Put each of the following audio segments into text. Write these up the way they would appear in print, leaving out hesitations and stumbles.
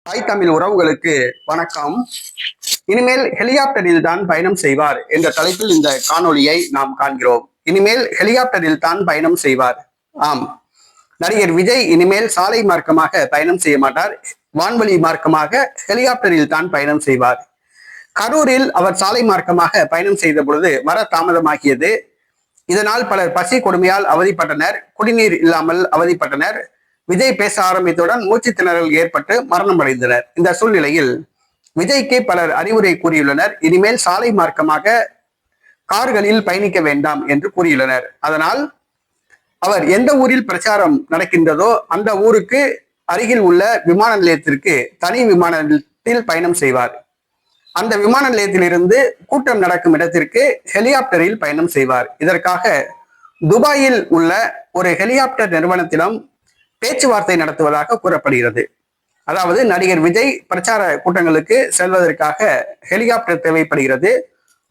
தாய் தமிழ் உறவுகளுக்கு வணக்கம். இனிமேல் ஹெலிகாப்டரில் தான் பயணம் செய்வார் என்ற தலைப்பில் இந்த காணொளியை நாம் காண்கிறோம். இனிமேல் ஹெலிகாப்டரில் தான் பயணம் செய்வார். ஆம், நடிகர் விஜய் இனிமேல் சாலை மார்க்கமாக பயணம் செய்ய மாட்டார். வான்வழி மார்க்கமாக ஹெலிகாப்டரில் தான் பயணம் செய்வார். கரூரில் அவர் சாலை மார்க்கமாக பயணம் செய்த பொழுது வர தாமதமாகியது. இதனால் பலர் பசி கொடுமையால் அவதிப்பட்டனர், குடிநீர் இல்லாமல் அவதிப்பட்டனர். விஜய் பேச ஆரம்பித்தவுடன் மூச்சு திணறல் ஏற்பட்டு மரணம் அடைந்தனர். இந்த சூழ்நிலையில் விஜய்க்கு பலர் அறிவுரை கூறியுள்ளனர். இனிமேல் சாலை மார்க்கமாக கார்களில் பயணிக்க வேண்டாம் என்று கூறியுள்ளனர். அதனால் அவர் எந்த ஊரில் பிரச்சாரம் நடக்கின்றதோ அந்த ஊருக்கு அருகில் உள்ள விமான நிலையத்திற்கு தனி விமானத்தில் பயணம் செய்வார். அந்த விமான நிலையத்திலிருந்து கூட்டம் நடக்கும் இடத்திற்கு ஹெலிகாப்டரில் பயணம் செய்வார். இதற்காக துபாயில் உள்ள ஒரு ஹெலிகாப்டர் நிறுவனத்திடம் பேச்சுவார்த்தை நடத்துவதாக கூறப்படுகிறது. அதாவது நடிகர் விஜய் பிரச்சார கூட்டங்களுக்கு செல்வதற்காக ஹெலிகாப்டர் தேவைப்படுகிறது.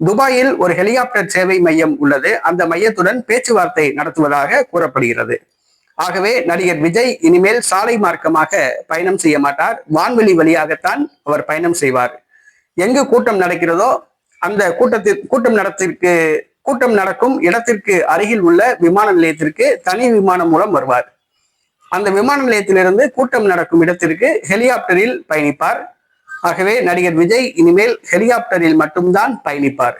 துபாயில் ஒரு ஹெலிகாப்டர் சேவை மையம் உள்ளது. அந்த மையத்துடன் பேச்சுவார்த்தை நடத்துவதாக கூறப்படுகிறது. ஆகவே நடிகர் விஜய் இனிமேல் சாலை மார்க்கமாக பயணம் செய்ய மாட்டார். வான்வெளி வழியாகத்தான் அவர் பயணம் செய்வார். எங்கு கூட்டம் நடக்கிறதோ அந்த கூட்டம் நடக்கும் இடத்திற்கு அருகில் உள்ள விமான நிலையத்திற்கு தனி விமானம் மூலம் வருவார். அந்த விமான நிலையத்திலிருந்து கூட்டம் நடக்கும் இடத்திற்கு ஹெலிகாப்டரில் பயணிப்பார். ஆகவே நடிகர் விஜய் இனிமேல் ஹெலிகாப்டரில் மட்டும்தான் பயணிப்பார்.